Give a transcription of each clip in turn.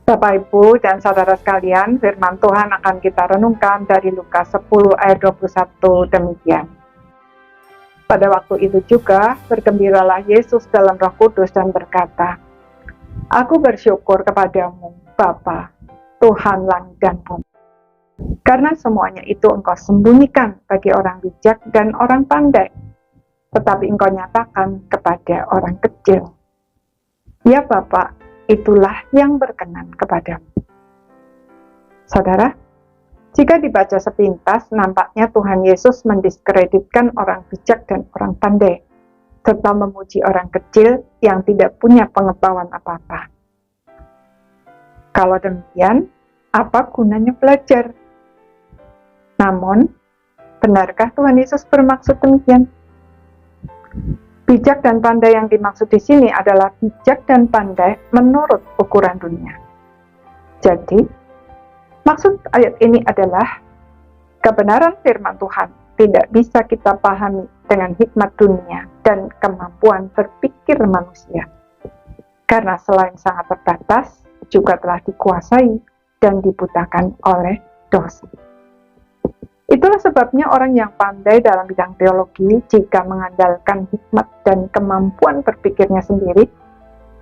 Bapak, Ibu, dan saudara sekalian, firman Tuhan akan kita renungkan dari Lukas 10 ayat 21 demikian. Pada waktu itu juga, bergembiralah Yesus dalam Roh Kudus dan berkata, "Aku bersyukur kepadamu, Bapa, Tuhan langit dan bumi, karena semuanya itu Engkau sembunyikan bagi orang bijak dan orang pandai, tetapi Engkau nyatakan kepada orang kecil. Ya Bapa, itulah yang berkenan kepadamu." Saudara, jika dibaca sepintas, nampaknya Tuhan Yesus mendiskreditkan orang bijak dan orang pandai, serta memuji orang kecil yang tidak punya pengetahuan apa-apa. Kalau demikian, apa gunanya belajar? Namun, benarkah Tuhan Yesus bermaksud demikian? Bijak dan pandai yang dimaksud di sini adalah bijak dan pandai menurut ukuran dunia. Jadi, maksud ayat ini adalah kebenaran firman Tuhan tidak bisa kita pahami dengan hikmat dunia dan kemampuan berpikir manusia, karena selain sangat terbatas, juga telah dikuasai dan dibutakan oleh dosa. Itulah sebabnya orang yang pandai dalam bidang teologi, jika mengandalkan hikmat dan kemampuan berpikirnya sendiri,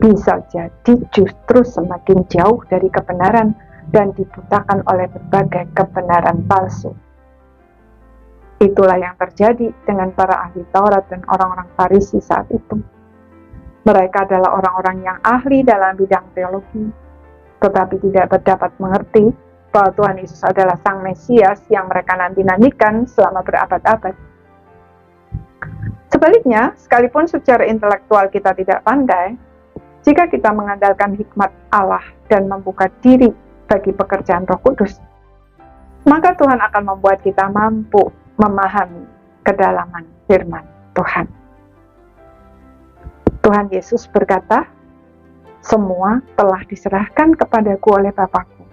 bisa jadi justru semakin jauh dari kebenaran dan dibutakan oleh berbagai kebenaran palsu. Itulah yang terjadi dengan para ahli Taurat dan orang-orang Farisi saat itu. Mereka adalah orang-orang yang ahli dalam bidang teologi, tetapi tidak dapat mengerti bahwa Tuhan Yesus adalah Sang Mesias yang mereka nanti-nantikan selama berabad-abad. Sebaliknya, sekalipun secara intelektual kita tidak pandai, jika kita mengandalkan hikmat Allah dan membuka diri bagi pekerjaan Roh Kudus, maka Tuhan akan membuat kita mampu memahami kedalaman firman Tuhan. Tuhan Yesus berkata, "Semua telah diserahkan kepadaku oleh Bapa-Ku,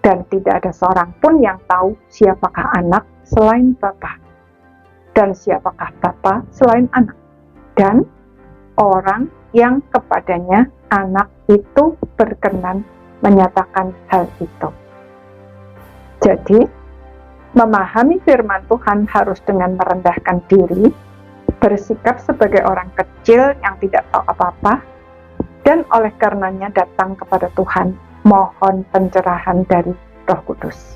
dan tidak ada seorang pun yang tahu siapakah anak selain Bapa, dan siapakah Bapa selain anak, dan orang yang kepadanya anak itu berkenan menyatakan hal itu." Jadi, memahami firman Tuhan harus dengan merendahkan diri, bersikap sebagai orang kecil yang tidak tahu apa-apa, dan oleh karenanya datang kepada Tuhan, mohon pencerahan dari Roh Kudus.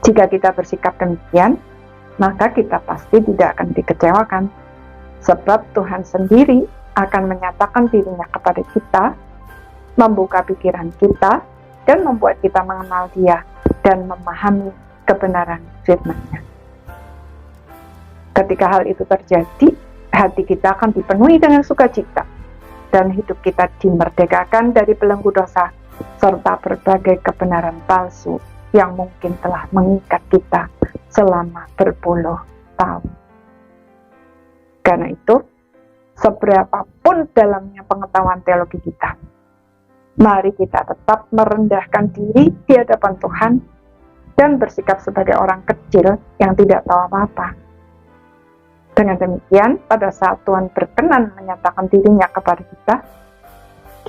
Jika kita bersikap demikian, maka kita pasti tidak akan dikecewakan, sebab Tuhan sendiri akan menyatakan dirinya kepada kita, membuka pikiran kita, dan membuat kita mengenal Dia dan memahami kebenaran firman-Nya. Ketika hal itu terjadi, hati kita akan dipenuhi dengan sukacita, dan hidup kita dimerdekakan dari belenggu dosa, serta berbagai kebenaran palsu yang mungkin telah mengikat kita selama berpuluh tahun. Karena itu, seberapapun dalamnya pengetahuan teologi kita, mari kita tetap merendahkan diri di hadapan Tuhan dan bersikap sebagai orang kecil yang tidak tahu apa-apa. Dengan demikian, pada saat Tuhan berkenan menyatakan dirinya kepada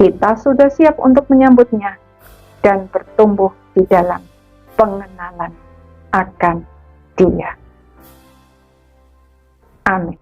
kita sudah siap untuk menyambutnya dan bertumbuh di dalam pengenalan akan Dia. Amin.